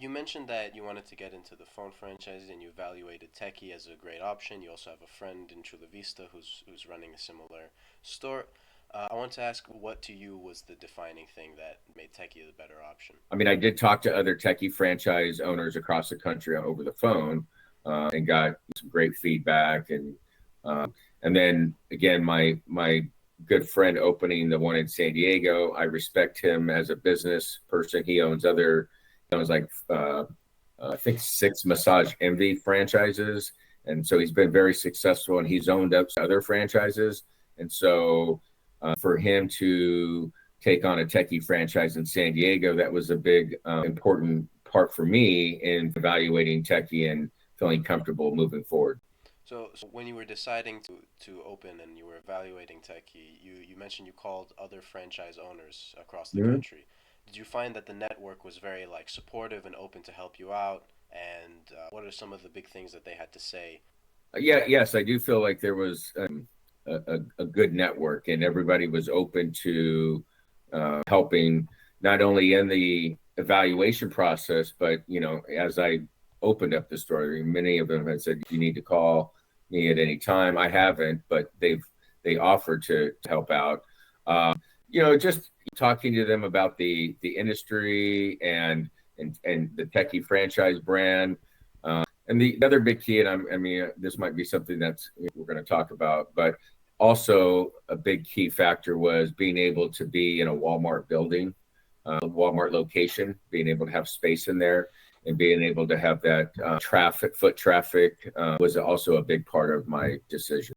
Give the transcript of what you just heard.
You mentioned that you wanted to get into the phone franchise and you evaluated Techy as a great option. You also have a friend in Chula Vista who's running a similar store. I want to ask what to you was the defining thing that made Techy the better option? I mean, I did talk to other Techie franchise owners across the country over the phone, and got some great feedback. Uh, and then again, my good friend opening the one in San Diego, I respect him as a business person. He owns like I think six Massage Envy franchises, and so he's been very successful, and he's owned up other franchises. And so for him to take on a Techie franchise in San Diego, that was a big important part for me in evaluating Techie and feeling comfortable moving forward. So when you were deciding to open and you were evaluating Techie, you mentioned you called other franchise owners across the Mhm. country. Did you find that the network was very like supportive and open to help you out? And what are some of the big things that they had to say? Yeah, yes, I do feel like there was a good network, and everybody was open to helping not only in the evaluation process, but as I opened up the story, many of them had said you need to call me at any time. I haven't, but they offered to help out. Just talking to them about the industry and the Techie franchise brand. And the other big key, and I mean, this might be something that's we're going to talk about, but also a big key factor was being able to be in a Walmart building, Walmart location, being able to have space in there, and being able to have that foot traffic was also a big part of my decision.